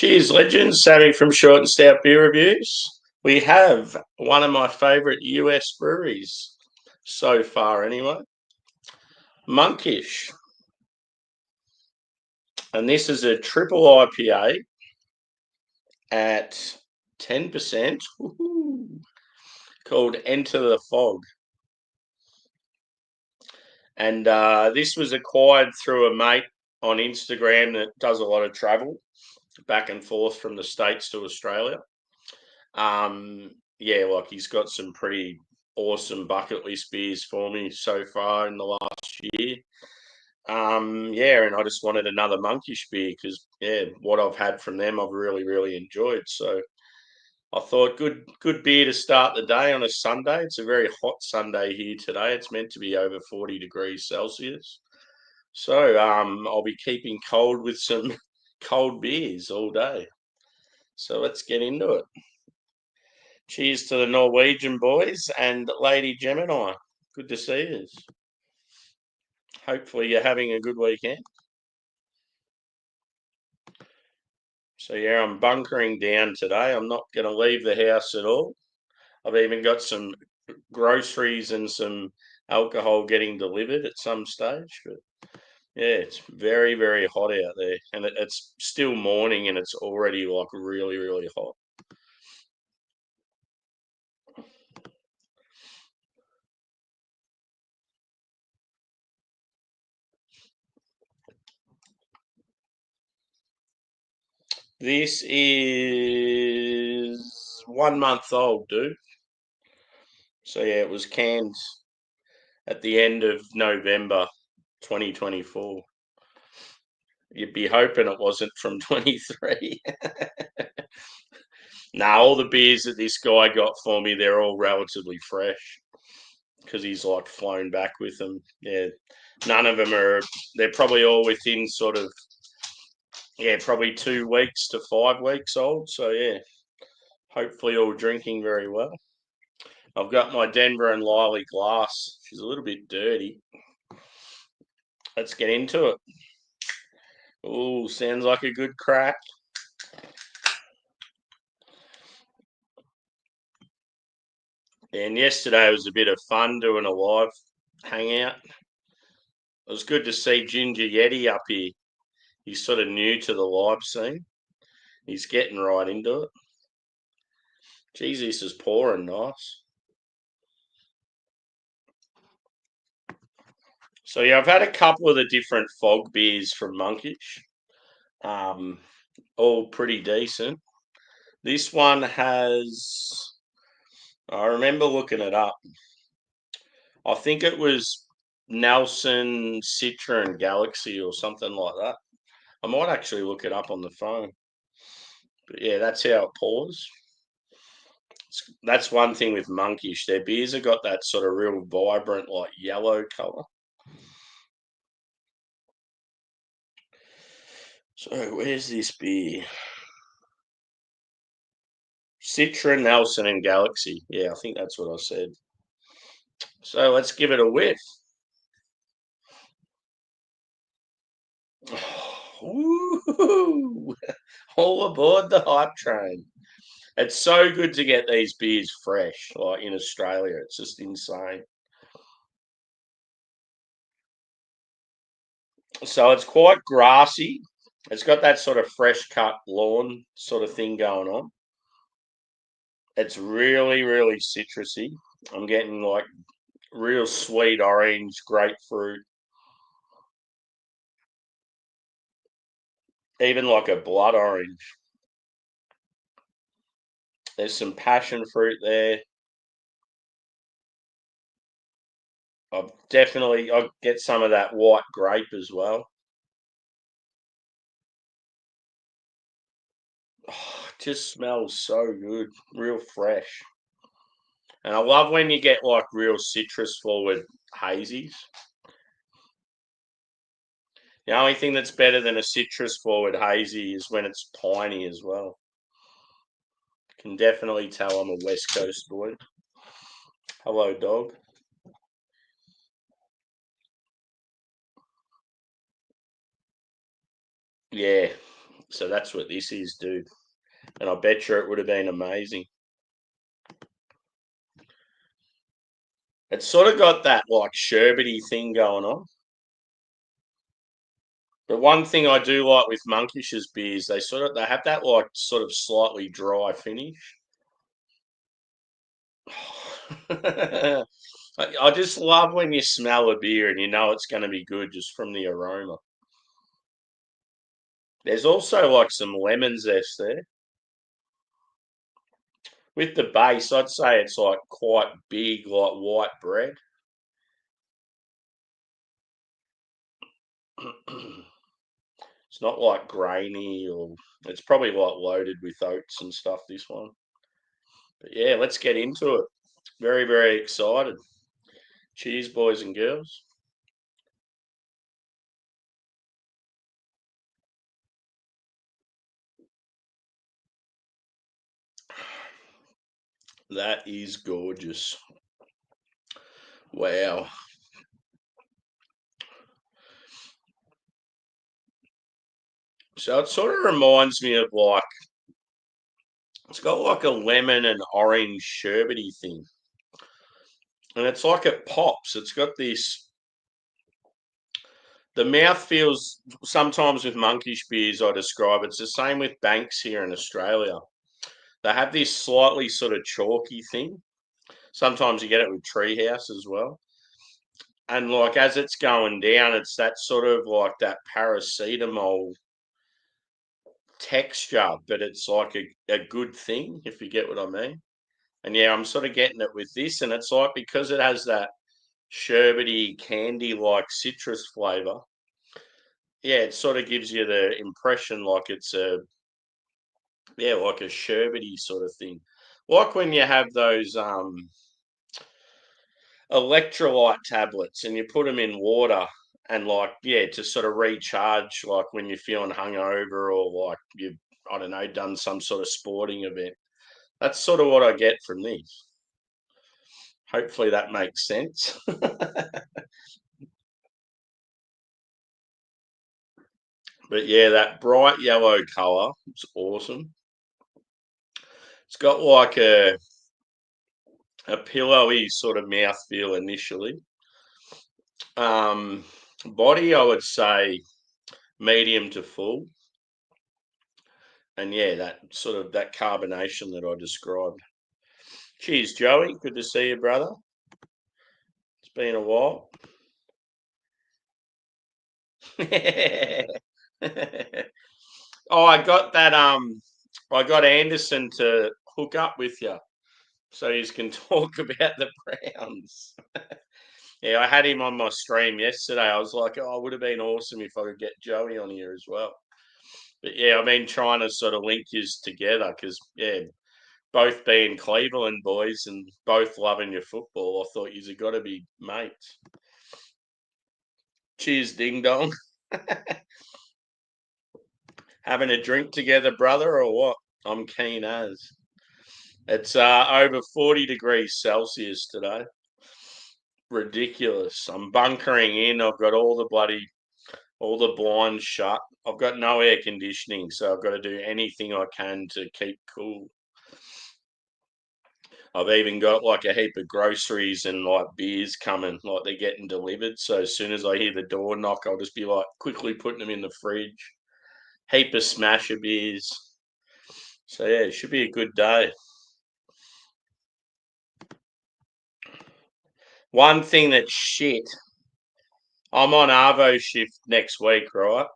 Cheers, legends. Sammy from Short and Stout Beer Reviews. We have one of my favourite US breweries so far, anyway. Monkish. And this is a triple IPA at 10%. Called Enter the Fog. And this was acquired through a mate on Instagram that does a lot of travel back and forth from the States to Australia. Yeah, like he's got some pretty awesome bucket list beers for me so far in the last year. Yeah, and I just wanted another Monkish beer because what I've had from them I've really enjoyed. So I thought good beer to start the day on a Sunday. It's a very hot Sunday here today. It's meant to be over 40 degrees Celsius. So I'll be keeping cold with some cold beers all day. So let's get into it. Cheers to the Norwegian boys and Lady Gemini. Good to see you. Hopefully you're having a good weekend. So yeah, I'm bunkering down today. I'm not going to leave the house at all. I've even got some groceries and some alcohol getting delivered at some stage. But yeah, it's very hot out there. And it's still morning and it's already like really hot. This is 1 month old, dude. So yeah, it was canned at the end of November 2024. You'd be hoping it wasn't from 23. Now, all the beers that this guy got for me, they're all relatively fresh because he's like flown back with them. Yeah, none of them are, they're probably all within sort of, probably 2 weeks to 5 weeks old. So yeah, hopefully all drinking very well. I've got my Denver and Liley glass. She's a little bit dirty. Let's get into it. Oh, sounds like a good crack. And yesterday was a bit of fun doing a live hangout. It was good to see Ginger Yeti up here. He's sort of new to the live scene. He's getting right into it. Geez, this is pouring nice. So yeah, I've had a couple of the different fog beers from Monkish. All pretty decent. This one has, I remember looking it up. I think it was Nelson, Citra, and Galaxy or something like that. I might actually look it up on the phone. But yeah, that's how it pours. That's one thing with Monkish. Their beers have got that sort of real vibrant, like yellow colour. So where's this beer? Citra, Nelson, and Galaxy. Yeah, I think that's what I said. So let's give it a whiff. Woo! All aboard the hype train. It's so good to get these beers fresh, like in Australia. It's just insane. So it's quite grassy. It's got that sort of fresh cut lawn sort of thing going on. It's really citrusy. I'm getting like real sweet orange, grapefruit, even like a blood orange. There's some passion fruit there. I'll get some of that white grape as well. Oh, it just smells so good, real fresh. And I love when you get like real citrus forward hazies. The only thing that's better than a citrus forward hazy is when it's piney as well. Can definitely tell I'm a West Coast boy. Hello, dog. Yeah, So that's what this is, dude. And I bet you it would have been amazing. It's sort of got that like sherbety thing going on. But one thing I do like with Monkish's beers, they have that like sort of slightly dry finish. I just love when you smell a beer and you know it's going to be good just from the aroma. There's also like some lemon zest there. With the base, I'd say it's like quite big, like white bread. It's not like grainy or it's probably like loaded with oats and stuff, this one. But yeah, let's get into it. Very, very excited. Cheers, boys and girls. That is gorgeous. Wow. So it sort of reminds me of like, it's got like a lemon and orange sherbety thing. And it's like it pops. It's got this, the mouth feels sometimes with monkish beers, I describe it's the same with Banks here in Australia. They have this slightly sort of chalky thing. Sometimes you get it with Treehouse as well. And like as it's going down, it's that sort of like that paracetamol texture, but it's like a good thing, if you get what I mean. And yeah, I'm sort of getting it with this, and it's like because it has that sherbety candy like citrus flavor. Yeah, it sort of gives you the impression like it's like a sherbety sort of thing. Like when you have those electrolyte tablets and you put them in water and like to sort of recharge like when you're feeling hungover or like you've I don't know done some sort of sporting event. That's sort of what I get from these. Hopefully that makes sense. But yeah, that bright yellow color, it's awesome. It's got like a pillowy sort of mouthfeel initially. Um, Body, I would say medium to full. And yeah, that sort of that carbonation that I described. Cheers, Joey. Good to see you, brother. It's been a while. Oh, I got that. I got Anderson to hook up with you so you can talk about the Browns. Yeah, I had him on my stream yesterday. I was like, oh, it would have been awesome if I could get Joey on here as well. But yeah, I've been trying to sort of link yous together because both being Cleveland boys and both loving your football, I thought you've got to be mates. Cheers, ding dong. Having a drink together, brother, or what? I'm keen as. It's over 40 degrees Celsius today. Ridiculous. I'm bunkering in. I've got all the blinds shut. I've got no air conditioning, so I've got to do anything I can to keep cool. I've even got like a heap of groceries and like beers coming, like they're getting delivered. So as soon as I hear the door knock, I'll just be like quickly putting them in the fridge. Heap of smasher beers. So yeah, it should be a good day. One thing that's shit, I'm on Arvo shift next week, right?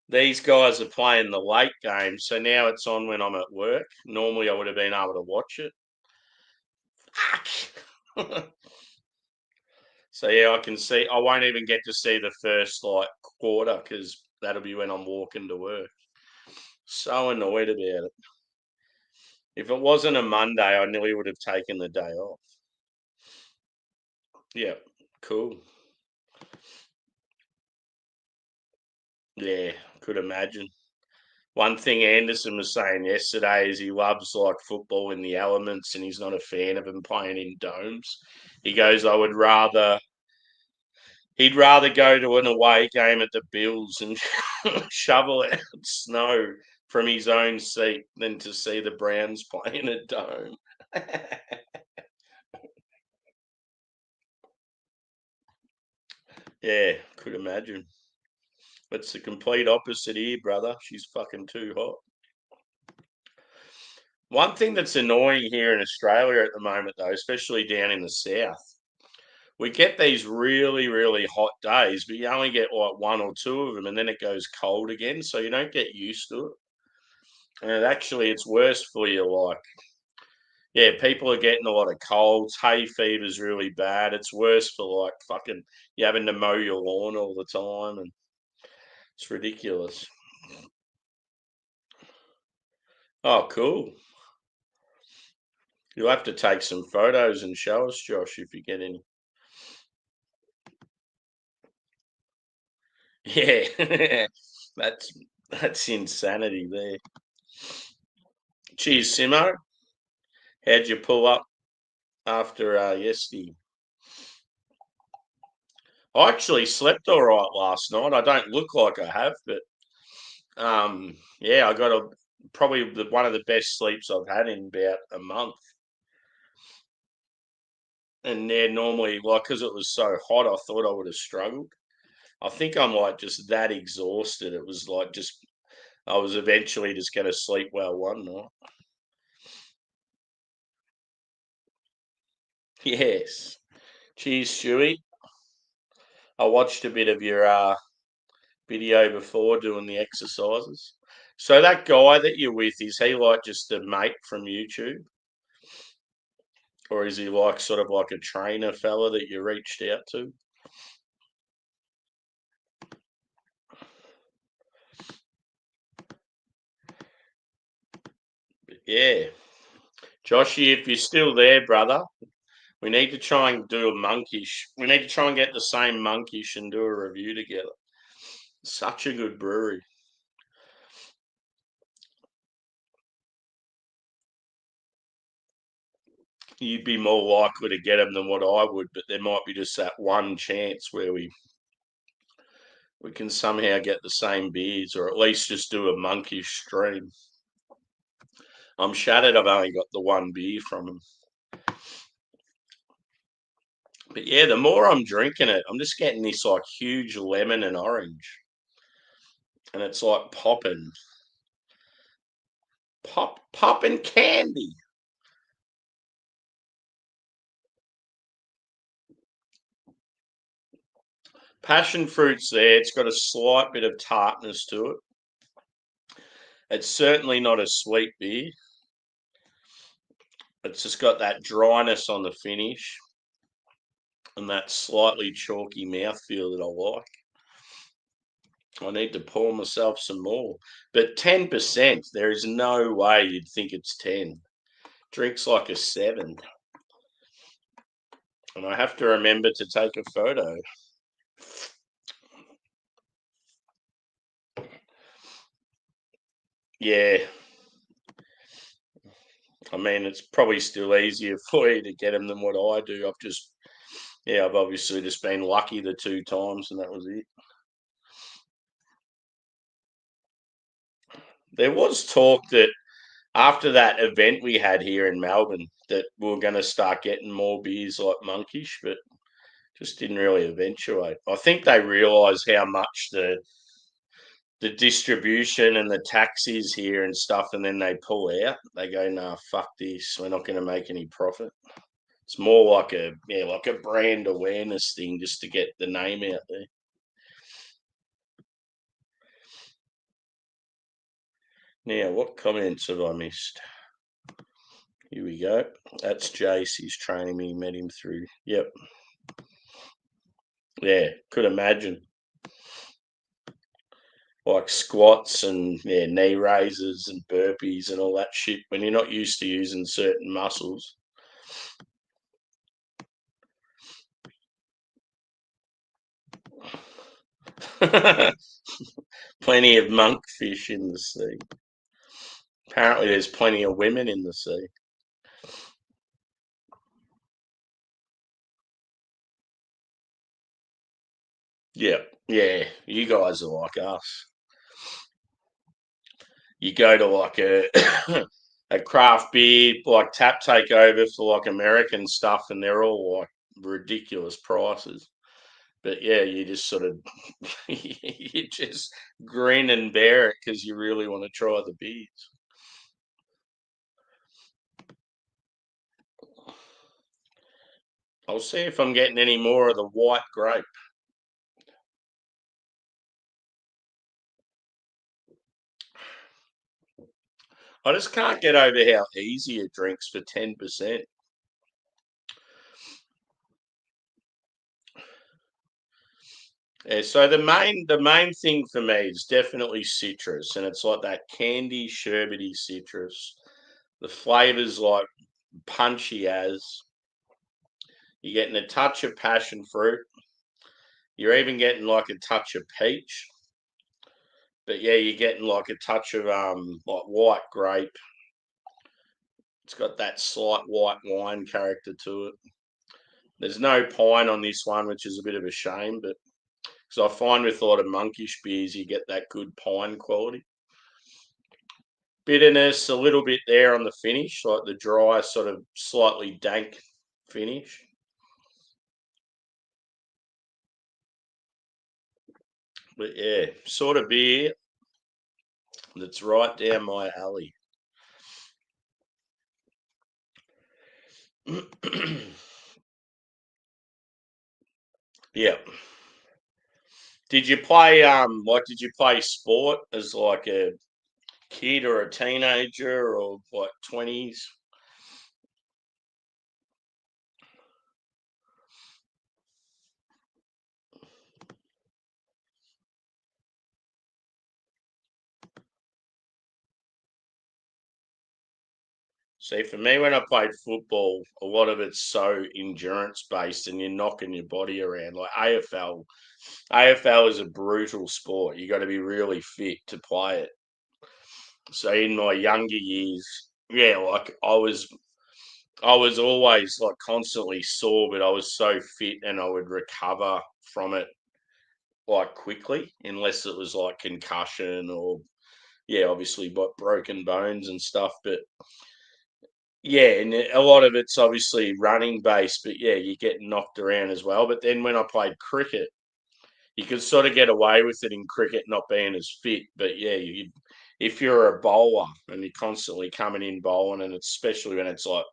These guys are playing the late game, so now it's on when I'm at work. Normally I would have been able to watch it. Fuck. So yeah, I can see. I won't even get to see the first like quarter because that'll be when I'm walking to work. So annoyed about it. If it wasn't a Monday, I nearly would have taken the day off. Yeah, cool. Yeah, could imagine. One thing Anderson was saying yesterday is he loves like football in the elements and he's not a fan of them playing in domes. He goes, I would rather He'd rather go to an away game at the Bills and shovel out snow from his own seat than to see the Browns play in a dome. Yeah, could imagine. It's the complete opposite here, brother. She's fucking too hot. One thing that's annoying here in Australia at the moment, though, especially down in the south, we get these really, really hot days, but you only get like one or two of them, and then it goes cold again, so you don't get used to it. And actually, it's worse for you. Like, yeah, people are getting a lot of colds. Hay fever's really bad. It's worse for like fucking you having to mow your lawn all the time, and it's ridiculous. Oh, cool. You'll have to take some photos and show us, Josh, if you get any. Yeah, that's that's insanity there. Cheers, Simo. How'd you pull up after yesterday? I actually slept all right last night. I don't look like I have, but yeah, I got probably one of the best sleeps I've had in about a month. And yeah, normally, like, because it was so hot, I thought I would have struggled. I think I'm like just that exhausted. It was like just I was eventually just going to sleep well one night. Yes. Cheers, Stewie. I watched a bit of your video before doing the exercises. So that guy that you're with, is he like just a mate from YouTube? Or is he like sort of like a trainer fella that you reached out to? But yeah. Joshy, if you're still there, brother, we need to try and do a monkish. We need to try and get the same monkish and do a review together. Such a good brewery. You'd be more likely to get them than what I would, but there might be just that one chance where we can somehow get the same beers, or at least just do a monkish stream. I'm shattered. I've only got the one beer from them, but yeah, the more I'm drinking it, I'm just getting this like huge lemon and orange, and it's like popping candy. Passion fruit's there. It's got a slight bit of tartness to it. It's certainly not a sweet beer. It's just got that dryness on the finish and that slightly chalky mouthfeel that I like. I need to pour myself some more. But 10%, there is no way you'd think it's 10. Drinks like a 7. And I have to remember to take a photo. Yeah. I mean, it's probably still easier for you to get them than what I do. I've obviously just been lucky the 2 times and that was it. There was talk that after that event we had here in Melbourne that we were going to start getting more beers like Monkish, but just didn't really eventuate. I think they realise how much the distribution and the taxis here and stuff, and then they pull out. They go, "Nah, fuck this. We're not going to make any profit." It's more like a brand awareness thing just to get the name out there. Now, what comments have I missed? Here we go. That's Jace. He's training me. Met him through. Yep. Yeah, could imagine. Like squats and knee raises and burpees and all that shit when you're not used to using certain muscles. Plenty of monkfish in the sea. Apparently, there's plenty of women in the sea. Yeah, yeah. You guys are like us. You go to like a a craft beer like tap takeover for like American stuff, and they're all like ridiculous prices. But yeah, you just sort of you just grin and bear it because you really want to try the beers. I'll see if I'm getting any more of the white grape. I just can't get over how easy it drinks for 10%. Yeah, so the main thing for me is definitely citrus, and it's like that candy sherbety citrus. The flavors like punchy as you're getting a touch of passion fruit. You're even getting like a touch of peach, but yeah, you're getting like a touch of like white grape. It's got that slight white wine character to it. There's no pine on this one, which is a bit of a shame, but because I find with a lot of monkish beers, you get that good pine quality. Bitterness, a little bit there on the finish, like the dry, sort of slightly dank finish. But yeah, sort of beer that's right down my alley. Yeah. Did you play sport as like a kid or a teenager or what 20s? See, for me, when I played football, a lot of it's so endurance based, and you're knocking your body around. Like AFL is a brutal sport. You got to be really fit to play it. So in my younger years, yeah, like I was always like constantly sore, but I was so fit and I would recover from it like quickly, unless it was like concussion or yeah, obviously but broken bones and stuff. But yeah, and a lot of it's obviously running based, but yeah, you get knocked around as well. But then when I played cricket, you could sort of get away with it in cricket not being as fit. But yeah, if you're a bowler and you're constantly coming in bowling, and especially when it's like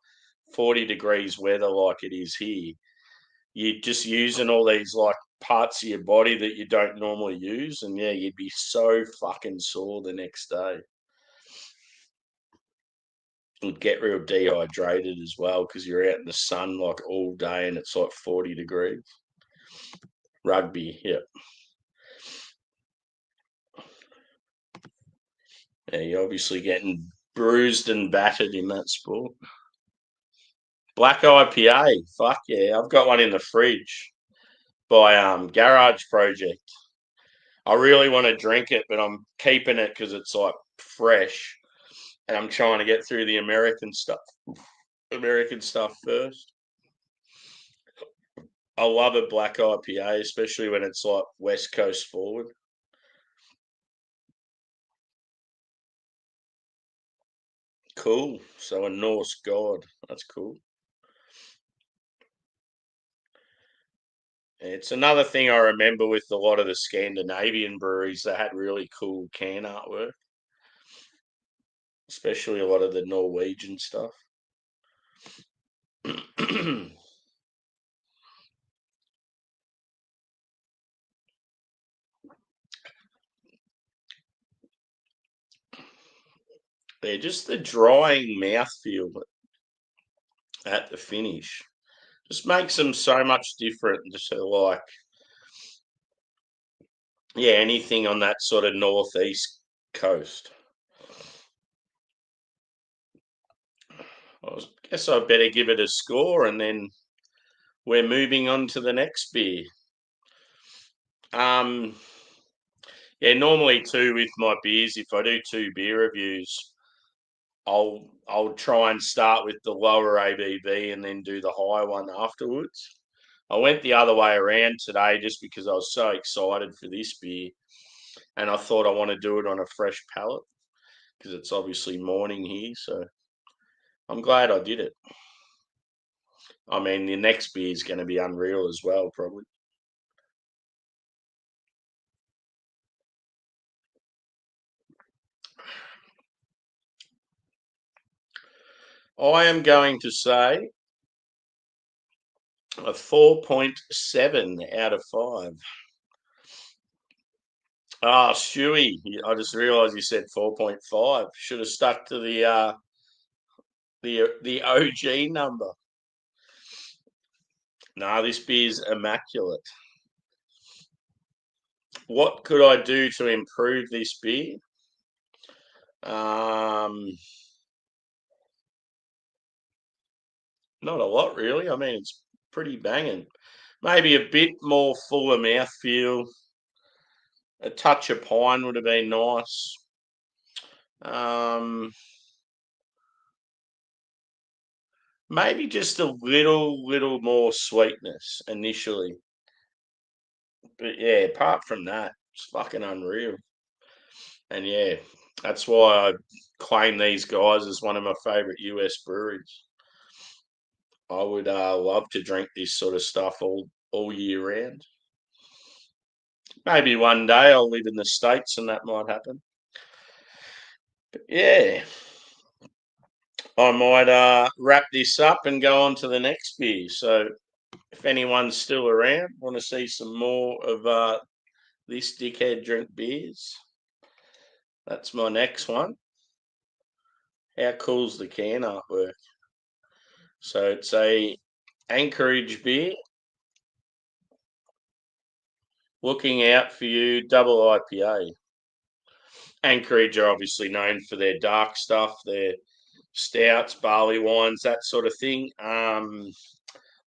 40 degrees weather like it is here, you're just using all these like parts of your body that you don't normally use. And yeah, you'd be so fucking sore the next day. Would get real dehydrated as well because you're out in the sun like all day and it's like 40 degrees. Rugby, yeah. Yeah, you're obviously getting bruised and battered in that sport. Black IPA, fuck yeah. I've got one in the fridge by Garage Project. I really want to drink it, but I'm keeping it because it's like fresh and I'm trying to get through the American stuff first. I love a black IPA, especially when it's like West Coast forward. Cool. So a Norse god. That's cool. It's another thing I remember with a lot of the Scandinavian breweries. They had really cool can artwork, especially a lot of the Norwegian stuff. They're just the drying mouthfeel at the finish. Just makes them so much different to like, yeah, anything on that sort of northeast coast. Guess I better give it a score and then we're moving on to the next beer. Um, yeah, normally too with my beers, if I do two beer reviews, I'll try and start with the lower ABV and then do the higher one afterwards. I went the other way around today just because I was so excited for this beer, and I thought I want to do it on a fresh palate because it's obviously morning here. So I'm glad I did it. I mean, the next beer is going to be unreal as well, probably. I am going to say a 4.7 out of 5. Ah, Stewie, I just realised you said 4.5. Should have stuck to the OG number. No, this beer's immaculate. What could I do to improve this beer? Um, Not a lot, really. I mean, it's pretty banging. Maybe a bit more fuller mouthfeel. A touch of pine would have been nice. Um, Maybe just a little more sweetness initially. But yeah, apart from that, it's fucking unreal. And yeah, that's why I claim these guys as one of my favourite US breweries. I would love to drink this sort of stuff all year round. Maybe one day I'll live in the States and that might happen. But yeah, I might wrap this up and go on to the next beer. So if anyone's still around, want to see some more of this dickhead drink beers, that's my next one. How cool's the can artwork? So it's a Anchorage beer. Looking out for you, double IPA. Anchorage are obviously known for their dark stuff, their stouts, barley wines, that sort of thing. I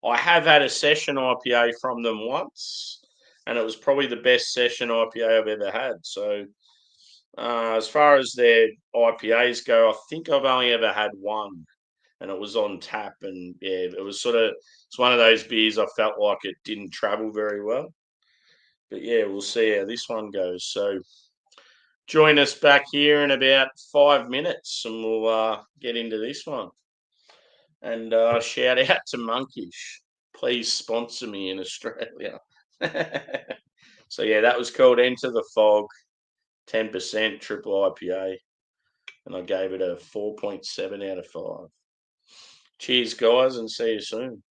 have had a session IPA from them once, and it was probably the best session IPA I've ever had. So, as far as their IPAs go, I think I've only ever had one, and it was on tap. And yeah, it's one of those beers I felt like it didn't travel very well. But yeah, we'll see how this one goes. So, join us back here in about 5 minutes, and we'll get into this one. And shout out to Monkish. Please sponsor me in Australia. So yeah, that was called Enter the Fog, 10% triple IPA, and I gave it a 4.7 out of 5. Cheers, guys, and see you soon.